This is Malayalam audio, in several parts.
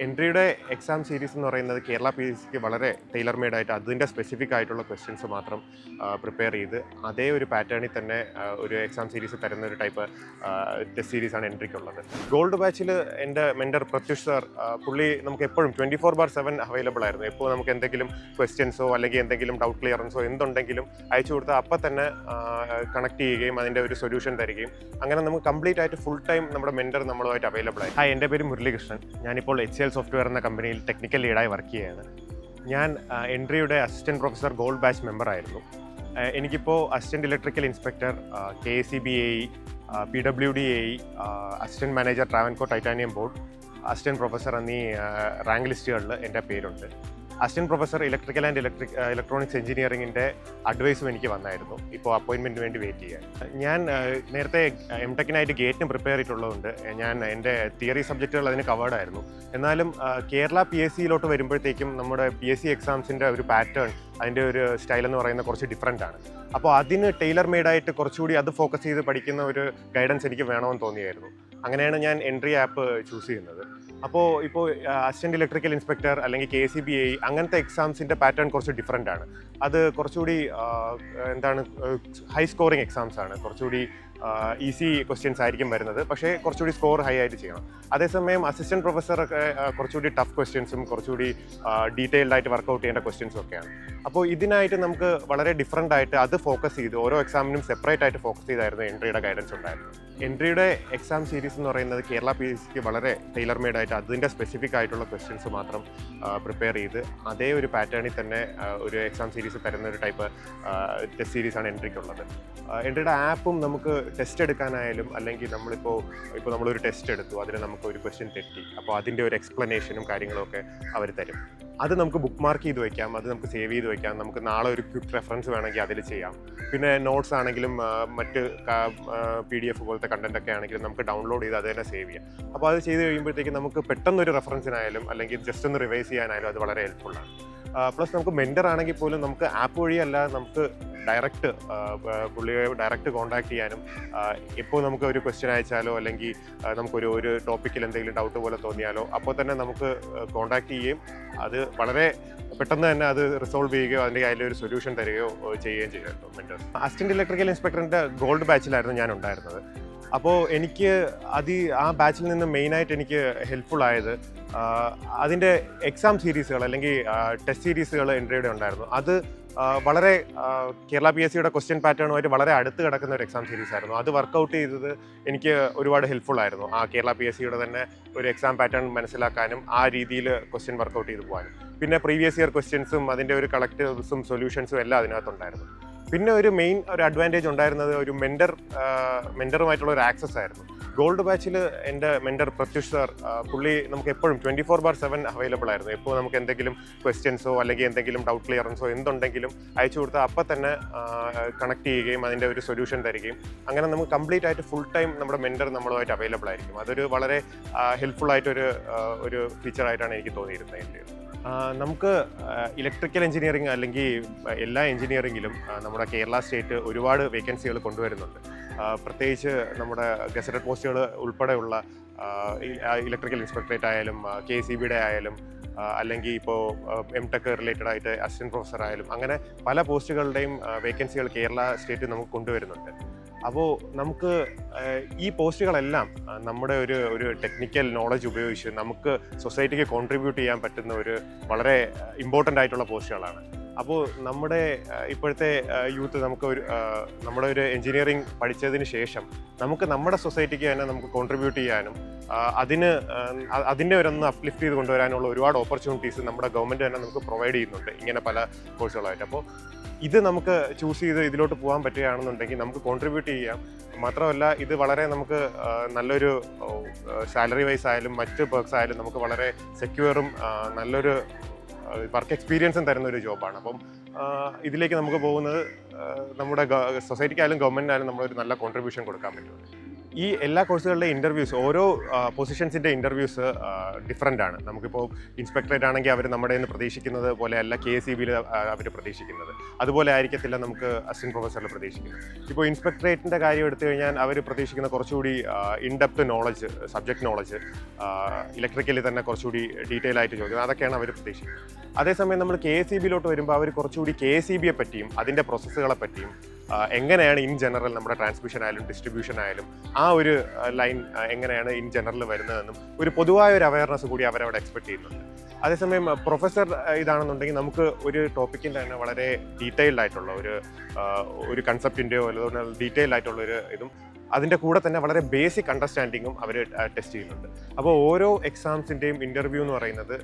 എൻട്രിയുടെ എക്സാം സീരീസ് എന്ന് പറയുന്നത് കേരള പി എസ് സിക്ക് വളരെ ടൈലർ മെയ്ഡ് ആയിട്ട് അതിൻ്റെ സ്പെസിഫിക് ആയിട്ടുള്ള ക്വസ്റ്റ്യൻസ് മാത്രം പ്രിപ്പയർ ചെയ്ത് അതേ ഒരു പാറ്റേണിൽ തന്നെ ഒരു എക്സാം സീരീസ് തരുന്ന ഒരു ടൈപ്പ് ടെസ്റ്റ് സീരീസാണ് എൻട്രിക്കുള്ളത്. ഗോൾഡ് ബാച്ചിൽ എൻ്റെ മെൻറ്റർ പ്രത്യുഷ് സാർ, പുള്ളി നമുക്ക് എപ്പോഴും 24/7 അവൈലബിൾ ആയിരുന്നു. എപ്പോൾ നമുക്ക് എന്തെങ്കിലും ക്വസ്റ്റ്യൻസോ അല്ലെങ്കിൽ എന്തെങ്കിലും ഡൗട്ട് ക്ലിയറൻസോ എന്തുണ്ടെങ്കിലും അയച്ചു കൊടുത്താൽ അപ്പം തന്നെ കണക്ട് ചെയ്യുകയും അതിൻ്റെ ഒരു സൊല്യൂഷൻ തരികയും അങ്ങനെ നമുക്ക് കംപ്ലീറ്റ് ആയിട്ട് ഫുൾ ടൈം നമ്മുടെ മെൻറ്റർ നമ്മളുമായിട്ട് അവൈലബിൾ ആയി. ഹായ്, എൻ്റെ പേര് മുരളീകൃഷ്ണൻ. ഞാനിപ്പോൾ HCL സോഫ്റ്റ്വെയർ എന്ന കമ്പനിയിൽ ടെക്നിക്കൽ ലീഡായി വർക്ക് ചെയ്യുകയാണ്. ഞാൻ എൻട്രിയുടെ അസിസ്റ്റൻറ്റ് പ്രൊഫസർ ഗോൾഡ് ബാച്ച് മെമ്പറായിരുന്നു. എനിക്കിപ്പോൾ assistant electrical inspector, KSEB AE, PWD AE, assistant manager Travancore titanium board, assistant professor എന്നീ റാങ്ക് ലിസ്റ്റുകളിൽ എൻ്റെ പേരുണ്ട്. Assistant professor electrical and electronics എഞ്ചിനീയറിങ്ങിൻ്റെ അഡ്വൈസും എനിക്ക് വന്നായിരുന്നു. ഇപ്പോൾ അപ്പോയിൻമെൻറ്റിന് വേണ്ടി വെയിറ്റ് ചെയ്യാൻ. ഞാൻ നേരത്തെ MTechനായിട്ട് ഗേറ്റിന് പ്രിപ്പയർ ചെയ്തിട്ടുള്ളതുകൊണ്ട് എൻ്റെ തിയറി സബ്ജക്റ്റുകൾ അതിന് കവേർഡ് ആയിരുന്നു. എന്നാലും കേരള PSCയിലോട്ട് വരുമ്പോഴത്തേക്കും നമ്മുടെ PSC എക്സാംസിൻ്റെ ഒരു പാറ്റേൺ, അതിൻ്റെ ഒരു സ്റ്റൈൽ എന്ന് പറയുന്നത് കുറച്ച് ഡിഫറെൻ്റ് ആണ്. അപ്പോൾ അതിന് ടൈലർ മെയ്ഡായിട്ട് കുറച്ചുകൂടി അത് ഫോക്കസ് ചെയ്ത് പഠിക്കുന്ന ഒരു ഗൈഡൻസ് എനിക്ക് വേണമെന്ന് തോന്നിയായിരുന്നു. അങ്ങനെയാണ് ഞാൻ എൻട്രി ആപ്പ് ചൂസ് ചെയ്യുന്നത്. അപ്പോൾ അസിസ്റ്റൻറ്റ് ഇലക്ട്രിക്കൽ ഇൻസ്പെക്ടർ അല്ലെങ്കിൽ KSEB AE അങ്ങനത്തെ എക്സാംസിൻ്റെ പാറ്റേൺ കുറച്ച് ഡിഫറെൻ്റ് ആണ്. അത് കുറച്ചുകൂടി ഹൈ സ്കോറിങ് എക്സാംസ് ആണ്. കുറച്ചുകൂടി ഈസി ക്വസ്റ്റ്യൻസ് ആയിരിക്കും വരുന്നത്, പക്ഷേ കുറച്ചുകൂടി സ്കോർ ഹൈ ആയിട്ട് ചെയ്യണം. അതേസമയം അസിസ്റ്റൻറ്റ് പ്രൊഫസറൊക്കെ കുറച്ചുകൂടി ടഫ് ക്വസ്റ്റ്യൻസും കുറച്ചുകൂടി ഡീറ്റെയിൽഡ് ആയിട്ട് വർക്കൗട്ട് ചെയ്യേണ്ട ക്വസ്റ്റ്യൻസും ഒക്കെയാണ്. അപ്പോൾ ഇതിനായിട്ട് നമുക്ക് വളരെ ഡിഫറെൻ്റ് ആയിട്ട് അത് ഫോക്കസ് ചെയ്ത് ഓരോ എക്സാമിനും സെപ്പറേറ്റ് ആയിട്ട് ഫോക്കസ് ചെയ്തായിരുന്നു എൻട്രിയുടെ ഗൈഡൻസ് ഉണ്ടായിരുന്നു. എൻട്രിയുടെ എക്സാം സീരീസ് എന്ന് പറയുന്നത് കേരള PSCക്ക് വളരെ ടൈലർ മെയ്ഡ് ആയിട്ട് അതിൻ്റെ സ്പെസിഫിക് ആയിട്ടുള്ള ക്വസ്റ്റ്യൻസ് മാത്രം പ്രിപ്പയർ ചെയ്ത് അതേ ഒരു പാറ്റേണിൽ തന്നെ ഒരു എക്സാം സീരീസ് തരുന്ന ഒരു ടൈപ്പ് ടെസ്റ്റ് സീരീസാണ് എൻട്രിക്കുള്ളത്. എൻട്രിയുടെ ആപ്പും നമുക്ക് ടെസ്റ്റ് എടുക്കാനായാലും അല്ലെങ്കിൽ നമ്മളൊരു ടെസ്റ്റ് എടുത്തു, അതിന് നമുക്ക് ഒരു ക്വസ്റ്റ്യൻ തെറ്റി, അപ്പോൾ അതിൻ്റെ ഒരു എക്സ്പ്ലനേഷനും കാര്യങ്ങളൊക്കെ അവർ തരും. അത് നമുക്ക് ബുക്ക് മാർക്ക് ചെയ്ത് വയ്ക്കാം, അത് നമുക്ക് സേവ് ചെയ്ത് വയ്ക്കാം. നമുക്ക് നാളെ ഒരു ക്വിക്ക് റെഫറൻസ് വേണമെങ്കിൽ അതിൽ ചെയ്യാം. പിന്നെ നോട്ട്സ് ആണെങ്കിലും മറ്റ് PDF പോലത്തെ കണ്ടന്റ് ഒക്കെ ആണെങ്കിലും നമുക്ക് ഡൗൺലോഡ് ചെയ്ത് അത് തന്നെ സേവ് ചെയ്യാം. അപ്പോൾ അത് ചെയ്ത് കഴിയുമ്പോഴത്തേക്കും നമുക്ക് പെട്ടെന്നൊരു റെഫറൻസിനായാലും അല്ലെങ്കിൽ ജസ്റ്റ് ഒന്ന് റിവൈസ് ചെയ്യാനായാലും അത് വളരെ ഹെൽപ്ഫുള്ളാണ്. പ്ലസ് നമുക്ക് മെൻറ്റർ ആണെങ്കിൽ പോലും നമുക്ക് ആപ്പ് വഴിയല്ല, നമുക്ക് ഡയറക്റ്റ് കോൺടാക്ട് ചെയ്യാനും ഇപ്പോൾ നമുക്ക് ഒരു ക്വസ്റ്റ്യൻ അയച്ചാലോ അല്ലെങ്കിൽ നമുക്കൊരു ടോപ്പിക്കിൽ എന്തെങ്കിലും ഡൗട്ട് പോലെ തോന്നിയാലോ അപ്പോൾ തന്നെ നമുക്ക് കോൺടാക്ട് ചെയ്യുകയും അത് വളരെ പെട്ടെന്ന് തന്നെ അത് റിസോൾവ് ചെയ്യുകയോ അതിൻ്റെ അതിലൊരു സൊല്യൂഷൻ തരികയോ ചെയ്യുകയും ചെയ്യുമായിരുന്നു മെൻറ്റർ. അസിസ്റ്റൻറ്റ് ഇലക്ട്രിക്കൽ ഇൻസ്പെക്ടറിൻ്റെ ഗോൾഡ് ബാച്ചിലായിരുന്നു ഞാൻ ഉണ്ടായിരുന്നത്. അപ്പോൾ എനിക്ക് ആ ബാച്ചിൽ നിന്ന് മെയിനായിട്ട് എനിക്ക് ഹെൽപ്ഫുൾ ആയത് അതിൻ്റെ എക്സാം സീരീസുകൾ അല്ലെങ്കിൽ ടെസ്റ്റ് സീരീസുകൾ എൻട്രിയുടെ ഉണ്ടായിരുന്നു. അത് വളരെ കേരള PSCയുടെ ക്വസ്റ്റ്യൻ പാറ്റേണുമായിട്ട് വളരെ അടുത്ത് കിടക്കുന്ന ഒരു എക്സാം സീരീസ് ആയിരുന്നു. അത് വർക്കൗട്ട് ചെയ്തത് എനിക്ക് ഒരുപാട് ഹെൽപ്ഫുൾ ആയിരുന്നു. ആ കേരള PSCയുടെ തന്നെ ഒരു എക്സാം പാറ്റേൺ മനസ്സിലാക്കാനും ആ രീതിയിൽ ക്വസ്റ്റ്യൻ വർക്കൗട്ട് ചെയ്ത് പോകാനും. പിന്നെ പ്രീവിയസ് ഇയർ ക്വസ്റ്റ്യൻസും അതിൻ്റെ ഒരു കളക്റ്റീവ്സും സൊല്യൂഷൻസും എല്ലാം അതിനകത്തുണ്ടായിരുന്നു. പിന്നെ ഒരു അഡ്വാൻറ്റേജ് ഉണ്ടായിരുന്നത് ഒരു മെൻറ്ററുമായിട്ടുള്ള ഒരു ആക്സസ് ആയിരുന്നു. ഗോൾഡ് ബാച്ചിൽ എൻ്റെ മെൻറ്റർ പ്രത്യുഷ് സാർ, പുള്ളി നമുക്ക് എപ്പോഴും 24/7 അവൈലബിൾ ആയിരുന്നു. എപ്പോൾ നമുക്ക് എന്തെങ്കിലും ക്വസ്റ്റ്യൻസോ അല്ലെങ്കിൽ എന്തെങ്കിലും ഡൗട്ട് ക്ലിയറൻസോ എന്തുണ്ടെങ്കിലും അയച്ചു കൊടുത്താൽ അപ്പം തന്നെ കണക്ട് ചെയ്യുകയും അതിൻ്റെ ഒരു സൊല്യൂഷൻ തരികയും അങ്ങനെ നമുക്ക് കംപ്ലീറ്റ് ആയിട്ട് ഫുൾ ടൈം നമ്മുടെ മെൻറ്റർ നമ്മളുമായിട്ട് അവൈലബിൾ ആയിരിക്കും. അതൊരു വളരെ ഹെൽപ്ഫുൾ ആയിട്ടൊരു ഫീച്ചറായിട്ടാണ് എനിക്ക് തോന്നിയിരുന്നത്. എൻ്റെ നമുക്ക് ഇലക്ട്രിക്കൽ എഞ്ചിനീയറിംഗ് അല്ലെങ്കിൽ എല്ലാ എഞ്ചിനീയറിംഗിലും നമ്മുടെ കേരള സ്റ്റേറ്റ് ഒരുപാട് വേക്കൻസികൾ കൊണ്ടുവരുന്നുണ്ട്. പ്രത്യേകിച്ച് നമ്മുടെ ഗസറ്റഡ് പോസ്റ്റുകൾ ഉൾപ്പെടെയുള്ള ഇലക്ട്രിക്കൽ ഇൻസ്പെക്ടറേറ്റ് ആയാലും KSEBയുടെ ആയാലും അല്ലെങ്കിൽ ഇപ്പോൾ MTech റിലേറ്റഡ് ആയിട്ട് അസിസ്റ്റൻറ്റ് പ്രൊഫസർ ആയാലും അങ്ങനെ പല പോസ്റ്റുകളുടെയും വേക്കൻസികൾ കേരള സ്റ്റേറ്റ് നമുക്ക് കൊണ്ടുവരുന്നുണ്ട്. അപ്പോൾ നമുക്ക് ഈ പോസ്റ്റുകളെല്ലാം നമ്മുടെ ഒരു ടെക്നിക്കൽ നോളജ് ഉപയോഗിച്ച് നമുക്ക് സൊസൈറ്റിക്ക് കോൺട്രിബ്യൂട്ട് ചെയ്യാൻ പറ്റുന്ന ഒരു വളരെ ഇമ്പോർട്ടൻ്റ് ആയിട്ടുള്ള പോസ്റ്റുകളാണ്. അപ്പോൾ നമ്മുടെ ഇപ്പോഴത്തെ യൂത്ത് നമ്മുടെ ഒരു എഞ്ചിനീയറിംഗ് പഠിച്ചതിന് ശേഷം നമുക്ക് നമ്മുടെ സൊസൈറ്റിക്ക് തന്നെ നമുക്ക് കോൺട്രിബ്യൂട്ട് ചെയ്യാനും അതിനെ ഒന്ന് അപ്ലിഫ്റ്റ് ചെയ്ത് കൊണ്ടുവരാനുള്ള ഒരുപാട് ഓപ്പർച്യൂണിറ്റീസ് നമ്മുടെ ഗവൺമെൻറ് തന്നെ നമുക്ക് പ്രൊവൈഡ് ചെയ്യുന്നുണ്ട് ഇങ്ങനെ പല കോഴ്സുകളായിട്ട്. അപ്പോൾ ഇത് നമുക്ക് ചൂസ് ചെയ്ത് ഇതിലോട്ട് പോകാൻ പറ്റുകയാണെന്നുണ്ടെങ്കിൽ നമുക്ക് കോൺട്രിബ്യൂട്ട് ചെയ്യാം. മാത്രമല്ല ഇത് വളരെ നമുക്ക് നല്ലൊരു സാലറി വൈസ് ആയാലും മറ്റ് പെർക്സ് ആയാലും നമുക്ക് വളരെ സെക്യൂറും നല്ലൊരു വർക്ക് എക്സ്പീരിയൻസും തരുന്ന ഒരു ജോബാണ്. അപ്പം ഇതിലേക്ക് നമുക്ക് പോകുന്നത് നമ്മുടെ സൊസൈറ്റിക്കായാലും ഗവൺമെൻറ്റിനായാലും നമ്മളൊരു നല്ല കോൺട്രിബ്യൂഷൻ കൊടുക്കാൻ പറ്റും. ഈ എല്ലാ കോഴ്സുകളുടെ ഇൻ്റർവ്യൂസ് ഓരോ പൊസിഷൻസിൻ്റെ ഇൻ്റർവ്യൂസ് ഡിഫറൻ്റ് ആണ്. നമുക്കിപ്പോൾ ഇൻസ്പെക്ടറേറ്റ് ആണെങ്കിൽ അവർ നമ്മുടെ നിന്ന് പ്രതീക്ഷിക്കുന്നത് പോലെയല്ല KSEBയിൽ അവർ പ്രതീക്ഷിക്കുന്നത്. അതുപോലെ ആയിരിക്കത്തില്ല നമുക്ക് അസിസ്റ്റന്റ് പ്രൊഫസറിൽ പ്രതീക്ഷിക്കുന്നത്. ഇപ്പോൾ ഇൻസ്പെക്ടറേറ്റിൻ്റെ കാര്യം എടുത്തു കഴിഞ്ഞാൽ അവർ പ്രതീക്ഷിക്കുന്ന കുറച്ചുകൂടി ഇൻഡെപ്ത് നോളജ്, സബ്ജക്ട് നോളജ്, ഇലക്ട്രിക്കലിൽ തന്നെ കുറച്ചുകൂടി ഡീറ്റെയിൽ ആയിട്ട് ചോദിക്കുന്നത്, അതൊക്കെയാണ് അവർ പ്രതീക്ഷിക്കുന്നത്. അതേസമയം നമ്മൾ KSEBയിലോട്ട് വരുമ്പോൾ അവർ കുറച്ചുകൂടി KSEBയെ പറ്റിയും അതിൻ്റെ പ്രോസസ്സുകളെ പറ്റിയും എങ്ങനെയാണ് ഇൻ ജനറൽ നമ്മുടെ ട്രാൻസ്മിഷൻ ആയാലും ഡിസ്ട്രിബ്യൂഷൻ ആയാലും ആ ഒരു ലൈൻ എങ്ങനെയാണ് ഇൻ ജനറൽ വരുന്നതെന്നും ഒരു പൊതുവായ ഒരു അവയർനെസ് കൂടി അവരവിടെ എക്സ്പെക്ട് ചെയ്യുന്നുണ്ട്. അതേസമയം പ്രൊഫസർ ഇതാണെന്നുണ്ടെങ്കിൽ നമുക്ക് ഒരു ടോപ്പിക്കിൻ്റെ തന്നെ വളരെ ഡീറ്റെയിൽഡ് ആയിട്ടുള്ള ഒരു കൺസെപ്റ്റിൻ്റെയോ അല്ലെങ്കിൽ ഡീറ്റെയിൽഡ് ആയിട്ടുള്ള ഒരു ഇതും അതിൻ്റെ കൂടെ തന്നെ വളരെ ബേസിക് അണ്ടർസ്റ്റാൻഡിങ്ങും അവർ ടെസ്റ്റ് ചെയ്യുന്നുണ്ട്. അപ്പോൾ ഓരോ എക്സാംസിൻ്റെയും ഇൻ്റർവ്യൂ എന്ന് പറയുന്നത്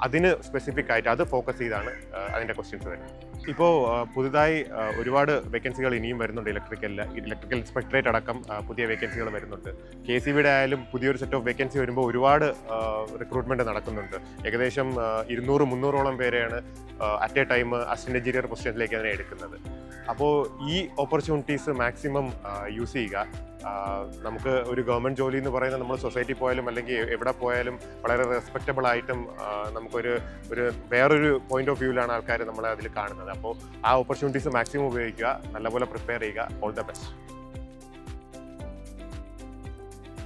അതിന് സ്പെസിഫിക് ആയിട്ട് അത് ഫോക്കസ് ചെയ്താണ് അതിൻ്റെ ക്വസ്റ്റ്യൻസ് വരുന്നത്. ഇപ്പോൾ പുതുതായി ഒരുപാട് വേക്കൻസികൾ ഇനിയും വരുന്നുണ്ട്. ഇലക്ട്രിക്കൽ ഇൻസ്പെക്ടറേറ്റ് അടക്കം പുതിയ വേക്കൻസികൾ വരുന്നുണ്ട്. KSEBയുടെ ആയാലും പുതിയൊരു സെറ്റ് ഓഫ് വേക്കൻസി വരുമ്പോൾ ഒരുപാട് റിക്രൂട്ട്മെൻറ്റ് നടക്കുന്നുണ്ട്. ഏകദേശം 200-300ഓളം പേരെയാണ് at A time assistant engineer പൊസിഷനിലേക്ക് അതിനെ എടുക്കുന്നത്. അപ്പോൾ ഈ ഓപ്പർച്യൂണിറ്റീസ് മാക്സിമം യൂസ് ചെയ്യുക. നമുക്ക് ഒരു ഗവൺമെൻറ് ജോലി എന്ന് പറയുന്നത് നമ്മൾ സൊസൈറ്റി പോയാലും അല്ലെങ്കിൽ എവിടെ പോയാലും വളരെ റെസ്പെക്റ്റബിൾ ആയിട്ടും നമുക്കൊരു വേറൊരു പോയിന്റ് ഓഫ് വ്യൂവിലാണ് ആൾക്കാർ നമ്മളെ അതിൽ കാണുന്നത്. അപ്പോൾ ആ ഓപ്പർച്യൂണിറ്റീസ് മാക്സിമം ഉപയോഗിക്കുക, നല്ലപോലെ പ്രിപ്പയർ ചെയ്യുക. All the best.